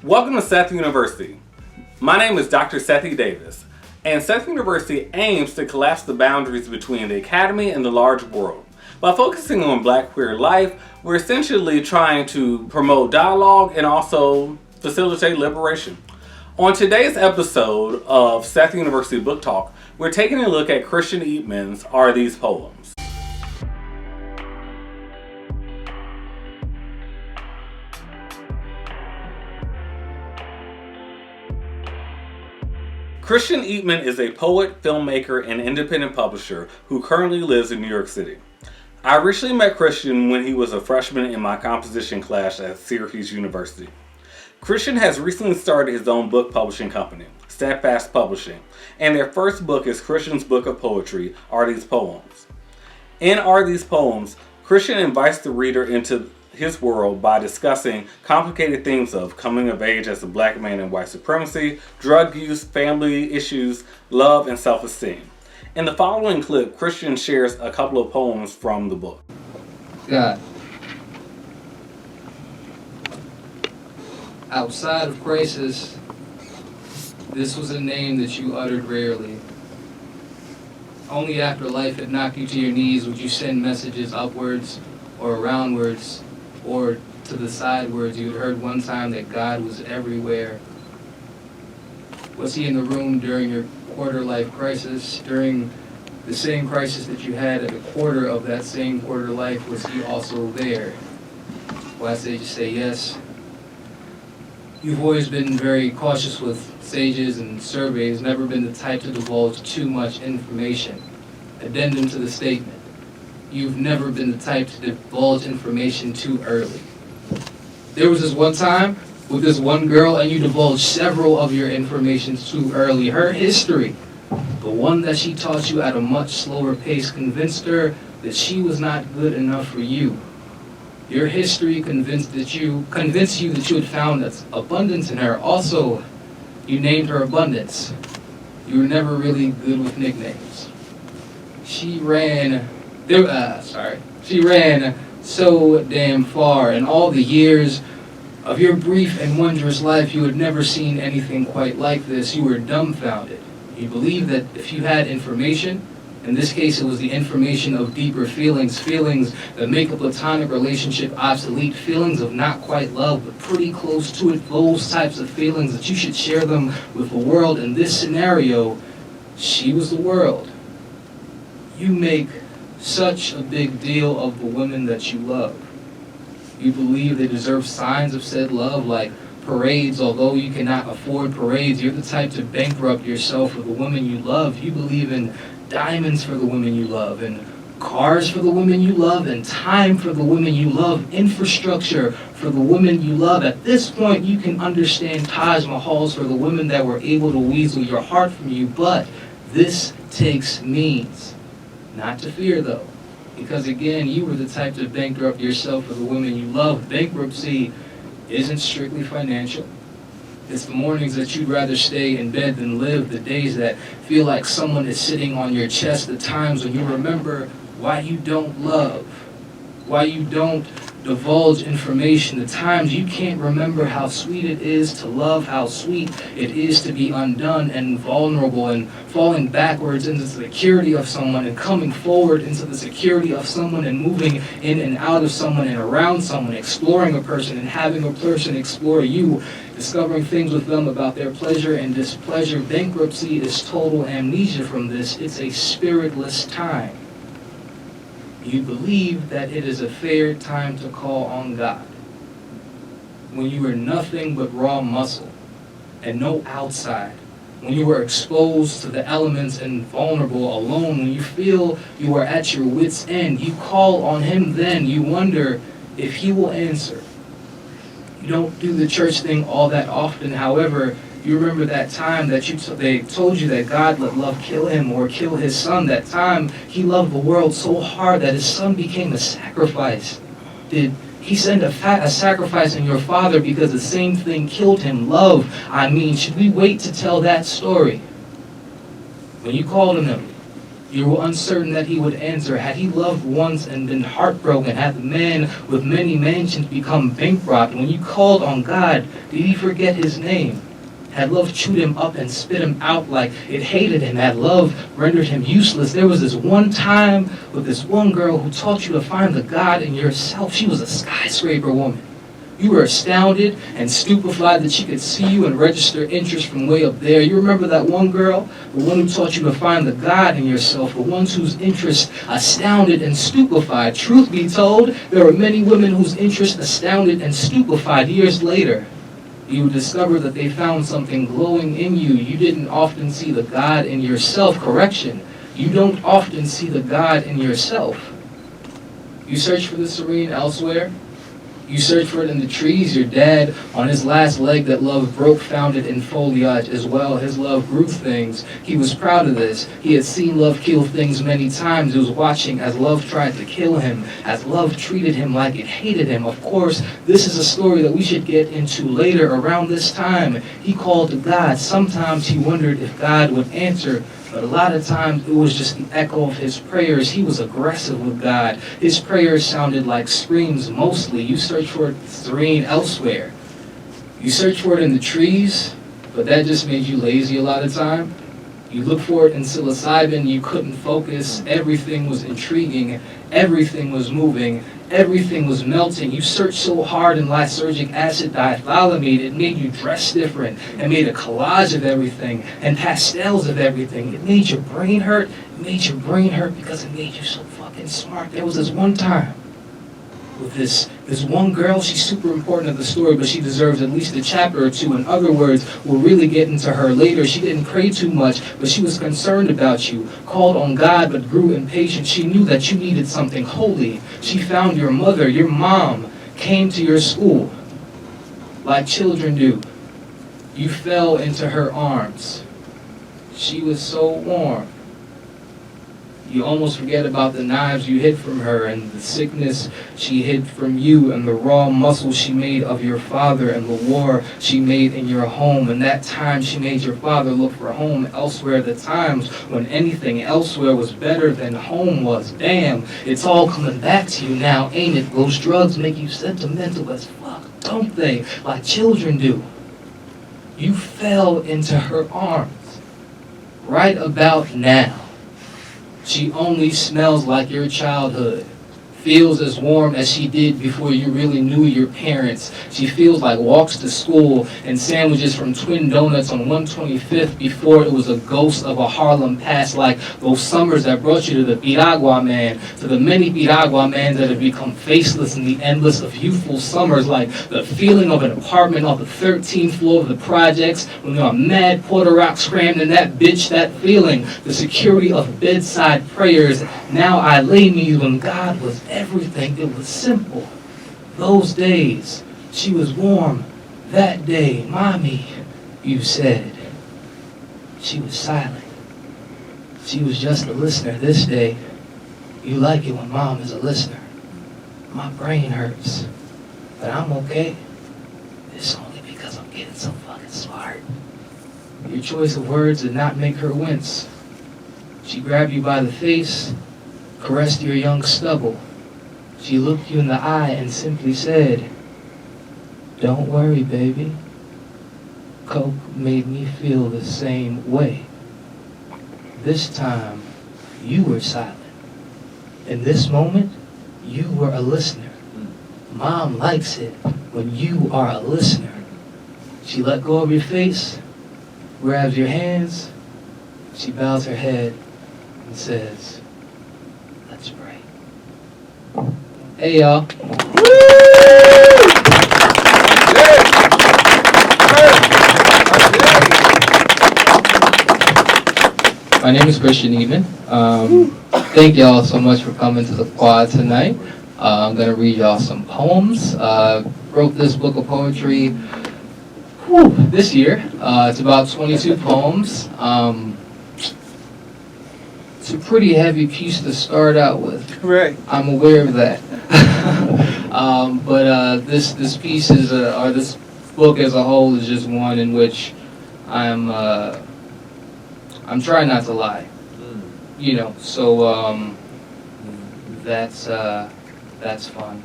Welcome to SETH University. My name is Dr. Sethi Davis, and SETH University aims to collapse the boundaries between the academy and the large world. By focusing on Black queer life, we're essentially trying to promote dialogue and also facilitate liberation. On today's episode of SETH University Book Talk, we're taking a look at Christian Eatman's Are These Poems? Christian Eatman is a poet, filmmaker, and independent publisher who currently lives in New York City. I originally met Christian when he was a freshman in my composition class at Syracuse University. Christian has recently started his own book publishing company, Steadfast Publishing, and their first book is Christian's book of poetry, Are These Poems? In Are These Poems, Christian invites the reader into his world by discussing complicated themes of coming of age as a Black man and white supremacy, drug use, family issues, love, and self-esteem. In the following clip, Christian shares a couple of poems from the book. God, outside of crisis, this was a name that you uttered rarely. Only after life had knocked you to your knees would you send messages upwards or aroundwards or to the sidewards. You had heard one time that God was everywhere. Was he in the room during your quarter-life crisis? During the same crisis that you had at a quarter of that same quarter life, was he also there? Well, I say just say yes. You've always been very cautious with sages and surveys, never been the type to divulge too much information. Addendum to the statement. You've never been the type to divulge information too early. There was this one time with this one girl and you divulged several of your information too early. Her history, the one that she taught you at a much slower pace, convinced her that she was not good enough for you. Your history convinced you that you had found that abundance in her. Also, you named her Abundance. You were never really good with nicknames. She ran so damn far. In all the years of your brief and wondrous life, you had never seen anything quite like this. You were dumbfounded. You believed that if you had information, in this case it was the information of deeper feelings that make a platonic relationship obsolete, feelings of not quite love, but pretty close to it, those types of feelings that you should share them with the world. In this scenario, she was the world. You make such a big deal of the women that you love. You believe they deserve signs of said love, like parades. Although you cannot afford parades, you're the type to bankrupt yourself for the women you love. You believe in diamonds for the women you love, and cars for the women you love, and time for the women you love, infrastructure for the women you love. At this point, you can understand Taj Mahals for the women that were able to weasel your heart from you, but this takes means. Not to fear, though, because again, you were the type to bankrupt yourself for the women you love. Bankruptcy isn't strictly financial. It's the mornings that you'd rather stay in bed than live, the days that feel like someone is sitting on your chest, the times when you remember why you don't love, why you don't divulge information, the times you can't remember how sweet it is to love, how sweet it is to be undone and vulnerable and falling backwards into the security of someone and coming forward into the security of someone and moving in and out of someone and around someone, exploring a person and having a person explore you, discovering things with them about their pleasure and displeasure. Bankruptcy is total amnesia from this. It's a spiritless time. You believe that it is a fair time to call on God. When you were nothing but raw muscle and no outside, when you were exposed to the elements and vulnerable, alone, when you feel you are at your wit's end, you call on him then. You wonder if he will answer. You don't do the church thing all that often. However, you remember that time that they told you that God let love kill him or kill his son. That time he loved the world so hard that his son became a sacrifice. Did he send a sacrifice in your father because the same thing killed him? Love, I mean, should we wait to tell that story? When you called on him, You were uncertain that he would answer. Had he loved once and been heartbroken? Had the man with many mansions become bankrupt? When you called on God, did he forget his name? Had love chewed him up and spit him out like it hated him? Had love rendered him useless? There was this one time with this one girl who taught you to find the God in yourself. She was a skyscraper woman. You were astounded and stupefied that she could see you and register interest from way up there. You remember that one girl, the one who taught you to find the God in yourself, the ones whose interest astounded and stupefied. Truth be told, there are many women whose interest astounded and stupefied. Years later, you would discover that they found something glowing in you. You didn't often see the God in yourself. Correction, you don't often see the God in yourself. You search for the serene elsewhere. You search for it in the trees. Your dad, on his last leg that love broke, found it in foliage as well. His love grew things. He was proud of this. He had seen love kill things many times. He was watching as love tried to kill him, as love treated him like it hated him. Of course, this is a story that we should get into later. Around this time, he called to God. Sometimes he wondered if God would answer, but a lot of times it was just the echo of his prayers. He was aggressive with God. His prayers sounded like screams mostly. You search for it serene elsewhere. You search for it in the trees, but that just made you lazy a lot of time. You look for it in psilocybin, you couldn't focus. Everything was intriguing. Everything was moving. Everything was melting. You searched so hard in lysergic acid diethylamide, it made you dress different. It made a collage of everything and pastels of everything. It made your brain hurt. It made your brain hurt because it made you so fucking smart. There was this one time with this one girl. She's super important to the story, but she deserves at least a chapter or two. In other words, we'll really get into her later. She didn't pray too much, but she was concerned about you, called on God, but grew impatient. She knew that you needed something holy. She found your mother, your mom, came to your school like children do. You fell into her arms. She was so warm. You almost forget about the knives you hid from her and the sickness she hid from you and the raw muscle she made of your father and the war she made in your home. And that time she made your father look for home elsewhere, the times when anything elsewhere was better than home was. Damn, it's all coming back to you now, ain't it? Those drugs make you sentimental as fuck, don't they? Like children do. You fell into her arms right about now. She only smells like your childhood, feels as warm as she did before you really knew your parents. She feels like walks to school and sandwiches from Twin Donuts on 125th before it was a ghost of a Harlem past, like those summers that brought you to the Piragua Man, to the many Piragua Mans that have become faceless in the endless of youthful summers, like the feeling of an apartment on the 13th floor of the projects when you're mad Puerto Rock crammed in that bitch, that feeling, the security of bedside prayers. Now I lay me when God was everything. It was simple. Those days, she was warm. That day, mommy, you said. She was silent. She was just a listener. This day, you like it when mom is a listener. My brain hurts, but I'm okay. It's only because I'm getting so fucking smart. Your choice of words did not make her wince. She grabbed you by the face, caressed your young stubble. She looked you in the eye and simply said, "Don't worry, baby. Coke made me feel the same way." This time, you were silent. In this moment, you were a listener. Mom likes it when you are a listener. She let go of your face, grabs your hands, she bows her head and says, "Let's pray." Hey, y'all. My name is Christian Eatman. Thank y'all so much for coming to the quad tonight. I'm going to read y'all some poems. Wrote this book of poetry this year. It's about 22 poems. It's a pretty heavy piece to start out with. Right. I'm aware of that. But this piece is, or this book as a whole is just one in which I'm trying not to lie. you know, so that's fun.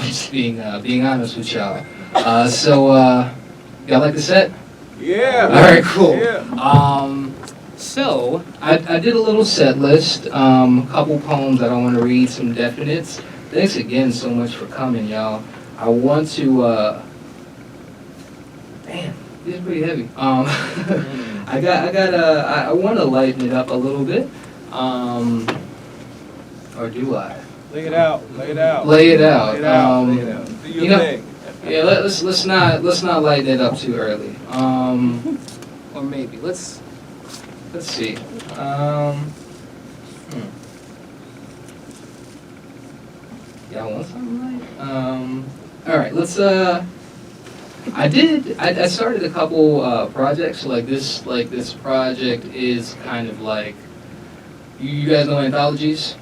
Just being honest with y'all. So y'all like the set? Yeah. All right, cool. Yeah. So I did a little set list, a couple poems that I want to read, some definites. Thanks again so much for coming, y'all. I want to, damn, this is pretty heavy. I want to lighten it up a little bit, or do I? Lay it out. Lay it out. Lay it out. Lay it out. Lay it out. Do your you know, thing. Yeah, let's not lighten it up too early. Or maybe let's see. Y'all want something light? All right, let's. I started a couple projects. Like this project is kind of like, you guys know anthologies.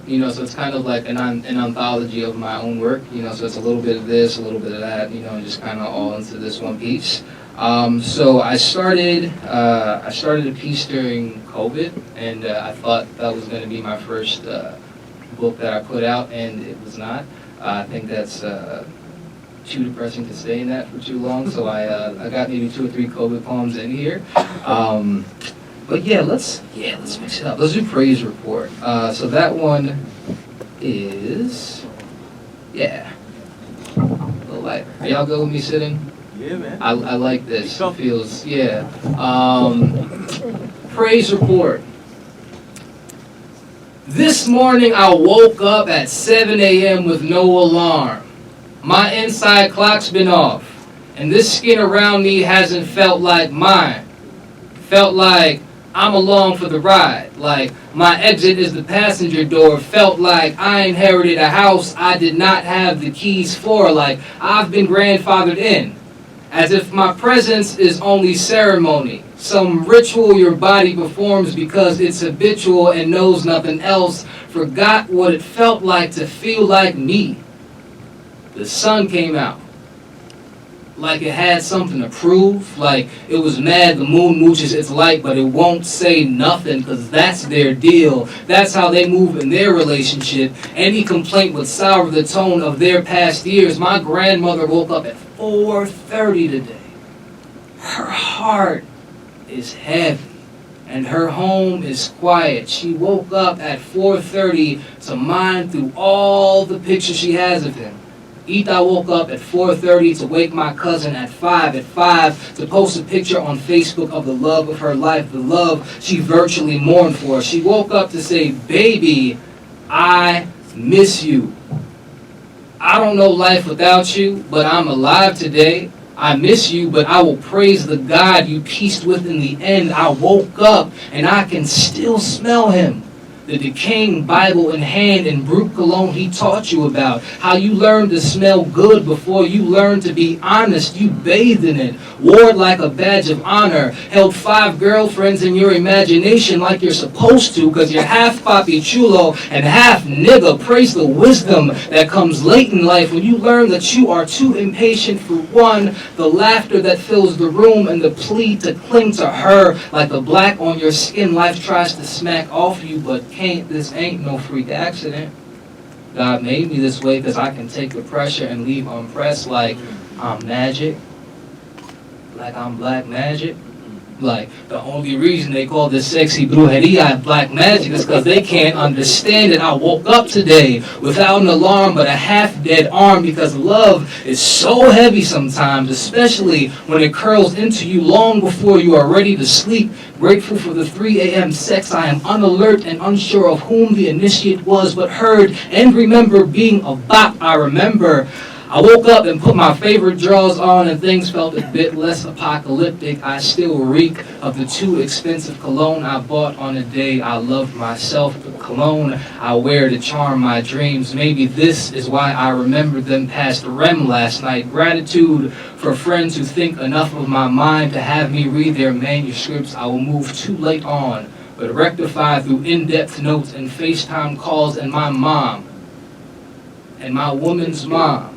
You know, so it's kind of like an anthology of my own work, you know, so it's a little bit of this, a little bit of that, you know, and just kind of all into this one piece. So I started a piece during COVID, and I thought that was going to be my first book that I put out, and it was not. I think that's too depressing to stay in that for too long, so I got maybe 2 or 3 COVID poems in here. But let's mix it up. Let's do praise report. So that one is, a little lighter. Are y'all good with me sitting? Yeah, man. I like this. It feels, praise report. This morning I woke up at 7 a.m. with no alarm. My inside clock's been off, and this skin around me hasn't felt like mine. Felt like I'm along for the ride, like my exit is the passenger door. Felt like I inherited a house I did not have the keys for, like I've been grandfathered in, as if my presence is only ceremony, some ritual your body performs because it's habitual and knows nothing else. Forgot what it felt like to feel like me. The sun came out, like it had something to prove, like it was mad the moon mooches its light, but it won't say nothing, because that's their deal. That's how they move in their relationship. Any complaint would sour the tone of their past years. My grandmother woke up at 4:30 today. Her heart is heavy, and her home is quiet. She woke up at 4:30 to mine through all the pictures she has of him. Etha woke up at 4:30 to wake my cousin at 5. At 5 to post a picture on Facebook of the love of her life, the love she virtually mourned for. She woke up to say, "Baby, I miss you. I don't know life without you, but I'm alive today. I miss you, but I will praise the God you pieced with in the end. I woke up and I can still smell him. The decaying Bible in hand and brute cologne he taught you about. How you learned to smell good before you learned to be honest. You bathed in it, wore it like a badge of honor, held 5 girlfriends in your imagination like you're supposed to, because you're half papi chulo and half nigga. Praise the wisdom that comes late in life when you learn that you are too impatient for one, the laughter that fills the room, and the plea to cling to her like the black on your skin life tries to smack off you, but can't. This ain't no freak accident. God made me this way because I can take the pressure and leave unpressed, like I'm magic, like I'm black magic. Like, the only reason they call this sexy brujeria black magic is because they can't understand it. I woke up today without an alarm but a half-dead arm, because love is so heavy sometimes, especially when it curls into you long before you are ready to sleep. Grateful for the 3 a.m. sex. I am unalert and unsure of whom the initiate was, but heard and remember being a bop. I remember I woke up and put my favorite drawers on and things felt a bit less apocalyptic. I still reek of the too expensive cologne I bought on a day I loved myself. The cologne I wear to charm my dreams. Maybe this is why I remembered them past REM last night. Gratitude for friends who think enough of my mind to have me read their manuscripts. I will move too late on, but rectify through in-depth notes and FaceTime calls, and my mom, and my woman's mom,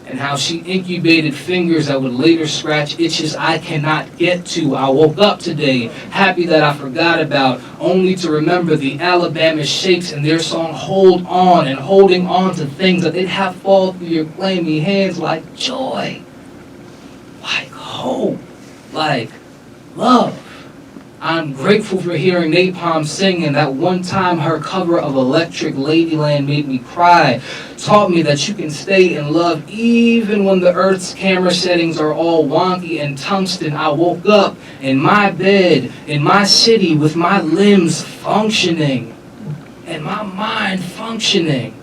and how she incubated fingers that would later scratch itches I cannot get to. I woke up today, happy that I forgot about, only to remember the Alabama Shakes and their song Hold On, and holding on to things that they'd have fall through your clammy hands like joy, like hope, like love. I'm grateful for hearing Napalm sing, and that one time her cover of Electric Ladyland made me cry. Taught me that you can stay in love even when the Earth's camera settings are all wonky and tungsten. I woke up in my bed, in my city, with my limbs functioning, and my mind functioning,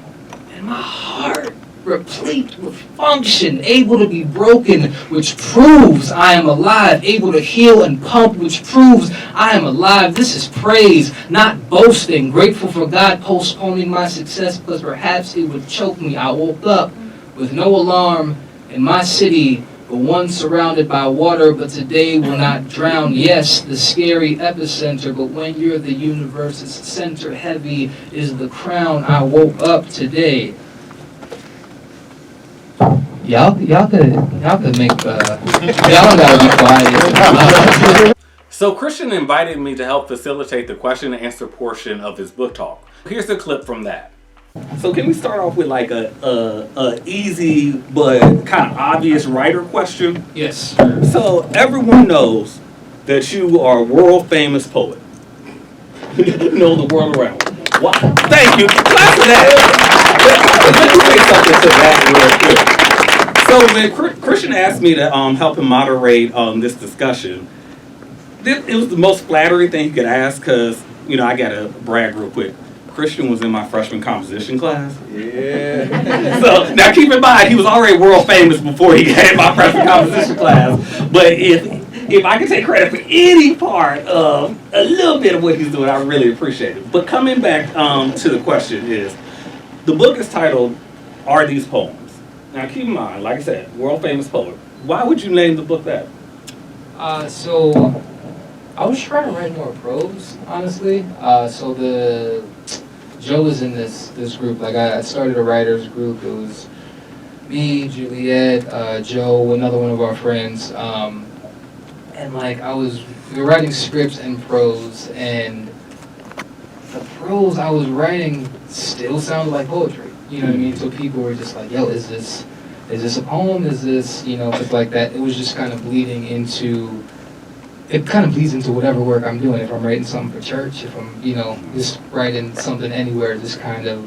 and my heart replete with function, able to be broken, which proves I am alive, able to heal and pump, which proves I am alive. This is praise, not boasting, grateful for God postponing my success because perhaps it would choke me. I woke up with no alarm in my city, but one surrounded by water, but today will not drown. Yes, the scary epicenter, but when you're the universe's center, heavy is the crown. I woke up today. Y'all could make, y'all don't gotta be quiet. So Christian invited me to help facilitate the question and answer portion of his book talk. Here's a clip from that. So can we start off with like a easy but kind of obvious writer question? Yes. So everyone knows that you are a world famous poet. You know the world around. Wow. Thank you. Clap for that. Let me say something to that real quick. So when Christian asked me to help him moderate this discussion, it was the most flattering thing he could ask because, you know, I got to brag real quick. Christian was in my freshman composition class. Yeah. So now keep in mind, he was already world famous before he had my freshman composition class. But if I can take credit for any part of a little bit of what he's doing, I really appreciate it. But coming back to the question is, the book is titled, Are These Poems? Now keep in mind, like I said, world famous poet. Why would you name the book that? So I was trying to write more prose, honestly. So Joe was in this group. Like I started a writers group. It was me, Juliet, Joe, another one of our friends, and like we were writing scripts and prose, and the prose I was writing still sounded like poetry. You know what I mean? So people were just like, yo, is this a poem? Is this, you know, just like that. It was just kind of it kind of bleeds into whatever work I'm doing. If I'm writing something for church, if I'm, you know, just writing something anywhere, just kind of,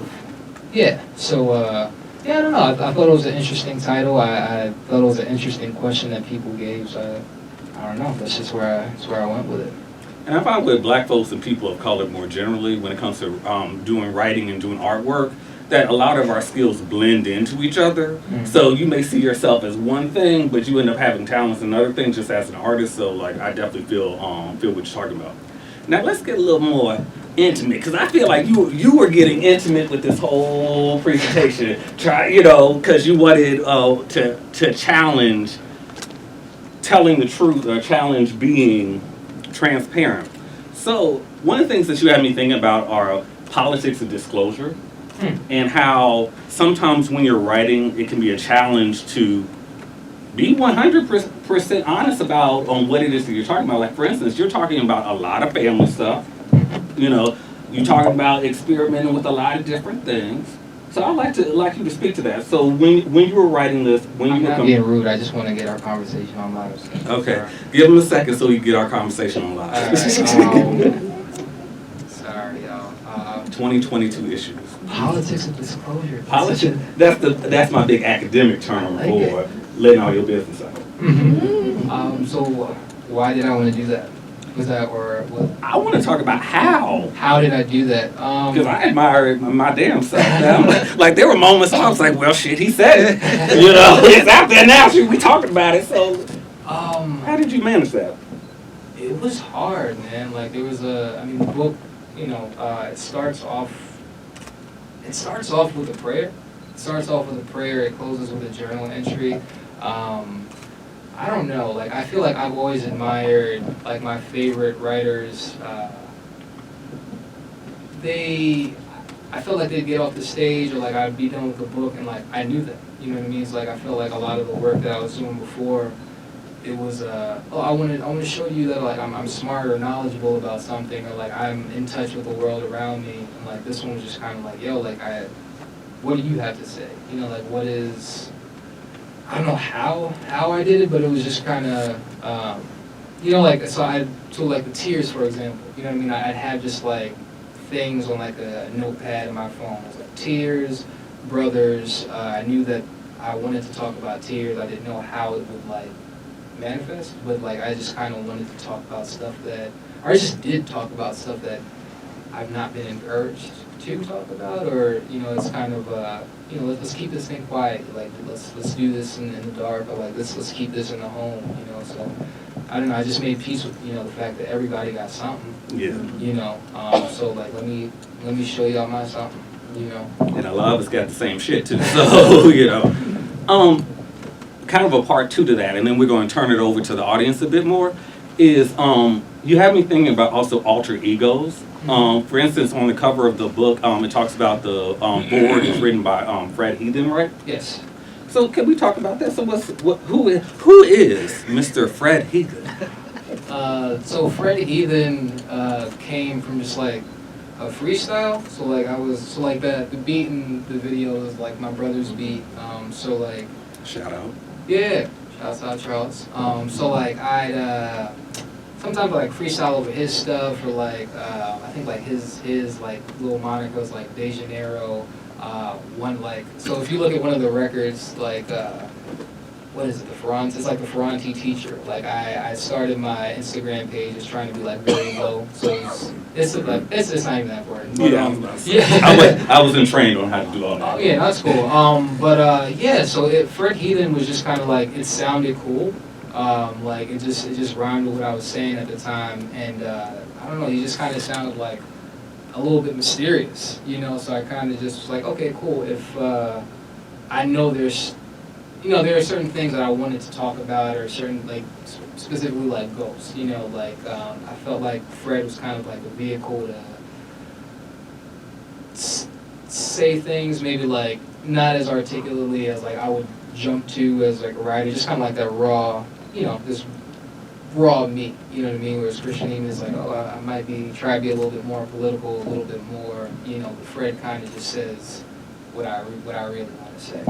yeah. So, yeah, I don't know. I thought it was an interesting title. I thought it was an interesting question that people gave. So I don't know. That's just where I went with it. And I find with black folks and people of color more generally, when it comes to doing writing and doing artwork, that a lot of our skills blend into each other. Mm-hmm. So you may see yourself as one thing, but you end up having talents in another thing just as an artist. So like I definitely feel what you're talking about. Now let's get a little more intimate, because I feel like you were getting intimate with this whole presentation. Because you wanted to challenge telling the truth or challenge being transparent. So one of the things that you had me thinking about are politics of disclosure. And how sometimes when you're writing, it can be a challenge to be 100% honest about on what it is that you're talking about. Like, for instance, you're talking about a lot of family stuff. You know, you're talking about experimenting with a lot of different things. So I'd like you to speak to that. So when you were writing this, I'm not being rude. I just want to get our conversation on live. Okay, sorry. Give him a second so we can get our conversation on live. All right, sorry, y'all. 2022 issues. Politics of disclosure. Politics. That's my big academic term for letting all your business out. Mm-hmm. So why did I want to do that? Was that or what? I want to talk about how. How did I do that? Because I admire my damn self. Like there were moments I was like, well, shit, he said it. You know, it's out there now. We talking about it. So, how did you manage that? It was hard, man. Like there was the book. You know, it starts off with a prayer. It closes with a journal entry. I don't know. Like I feel like I've always admired like my favorite writers. I felt like they'd get off the stage or like I'd be done with the book and like I knew that. You know what I mean? It's like I felt like a lot of the work that I was doing before, it was I want to show you that like I'm smart or knowledgeable about something, or like I'm in touch with the world around me. And like this one was just kind of like, yo, like what do you have to say? You know, like what is, I don't know how I did it, but it was just kind of you know, like so like the tears, for example. You know what I mean? I'd have just like things on like a notepad in my phone. It was like tears, brothers. I knew that I wanted to talk about tears. I didn't know how it would like manifest, but like I just kind of wanted to talk about stuff that, or I just did talk about stuff that I've not been encouraged to talk about, or you know, it's kind of you know, let's keep this thing quiet. Like let's do this in the dark, or like let's keep this in the home. You know, so I don't know. I just made peace with the fact that everybody got something. Yeah. You know, so like let me show y'all my something. You know. And a lot of us got the same shit too. So kind of a part two to that, and then we're going to turn it over to the audience a bit more. Is you have me thinking about also alter egos. For instance, on the cover of the book, it talks about the board is written by Fred Heathen, right? Yes. So can we talk about that? So who is Mr. Fred Heathen? So Fred Heathen came from just like a freestyle. So like the beat in the video is like my brother's beat. So like Shout out. yeah, shouts out Charles. So like I'd sometimes like freestyle over his stuff, or like I think like his like little moniker was like De Janeiro. One like, so if you look at one of the records, like what is it, the Ferranti? It's like the Ferranti teacher. Like I started my Instagram page just trying to be like very low, so it's not even that important. But, yeah, I wasn't trained on how to do all that. Oh yeah, that's cool. But yeah, so Fred Heathen was just kind of like, it sounded cool. Like it just rhymed with what I was saying at the time, and I don't know, he just kind of sounded like a little bit mysterious, you know. So I kind of just was like, okay, cool. If I know there's, there are certain things that I wanted to talk about, or certain like specifically like ghosts, like I felt like Fred was kind of like a vehicle to say things maybe like not as articulately as like I would jump to as like a writer, just kind of like that raw, this raw meat, you know what I mean? Whereas Christian Eatman is like, I might try to be a little bit more political, a little bit more, but Fred kind of just says what I really want to say.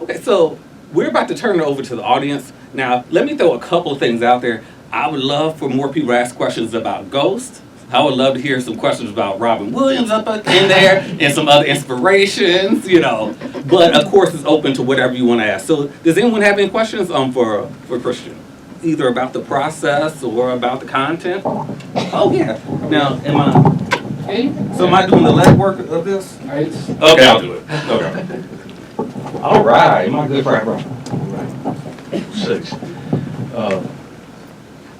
Okay, so we're about to turn it over to the audience. Now, let me throw a couple of things out there. I would love for more people to ask questions about ghosts. I would love to hear some questions about Robin Williams up in there and some other inspirations, But of course, it's open to whatever you want to ask. So, does anyone have any questions for Christian, either about the process or about the content? Oh yeah. Now, am I doing the legwork of this? Okay, I'll do it. Okay. All right, my good friend, bro. All right. 6.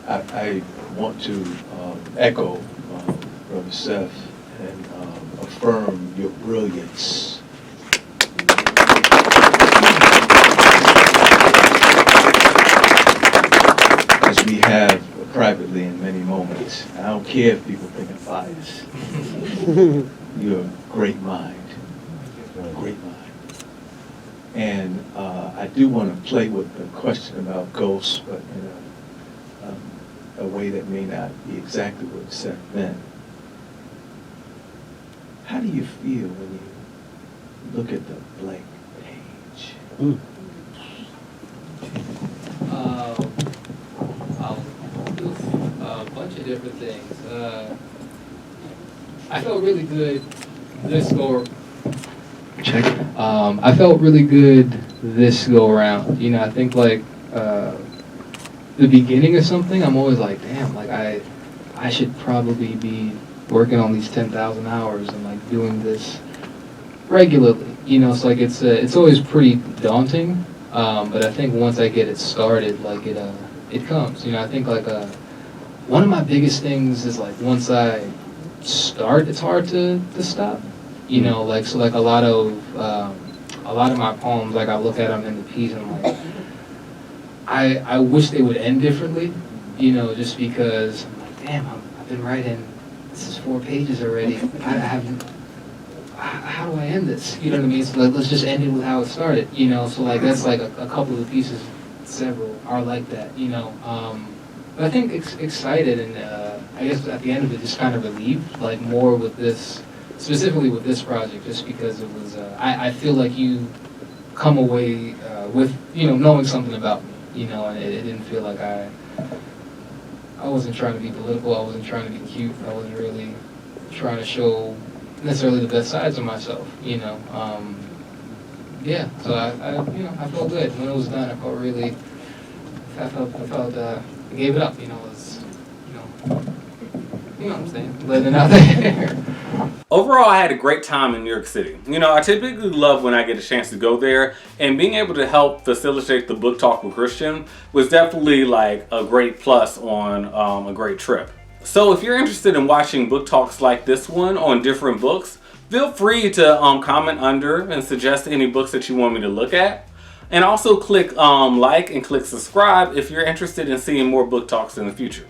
I want to echo Brother Seth and affirm your brilliance. As we have privately in many moments. I don't care if people think I'm biased. You're a great mind. Great mind. And I do want to play with the question about ghosts, but in a way that may not be exactly what Seth meant. How do you feel when you look at the blank page? I'll do a bunch of different things. I felt really good this go. Check. I felt really good this go around. I think like the beginning of something, I'm always like, damn, like I should probably be working on these 10,000 hours and like doing this regularly. It's like it's always pretty daunting. But I think once I get it started, like it comes. I think like one of my biggest things is like once I start, it's hard to stop. Like so like a lot of my poems, like I look at them in the piece and I'm like, I wish they would end differently. Just because I'm like, damn, I've been writing this is 4 pages already. I haven't. How do I end this? You know what I mean? So like, let's just end it with how it started. You know, so like that's like a couple of the pieces, several are like that. You know, but I think excited and I guess at the end of it, just kind of relieved, like more with this, specifically with this project, just because it was. I feel like you come away with knowing something about me. You know, and it didn't feel like I wasn't trying to be political. I wasn't trying to be cute. I wasn't really trying to show necessarily the best sides of myself, yeah. So I felt good when it was done. I felt really, I gave it up. It was, what I'm saying, letting it out there. Overall, I had a great time in New York City. I typically love when I get a chance to go there, and being able to help facilitate the book talk with Christian was definitely like a great plus on a great trip. So if you're interested in watching book talks like this one on different books, feel free to comment under and suggest any books that you want me to look at. And also click like and click subscribe if you're interested in seeing more book talks in the future.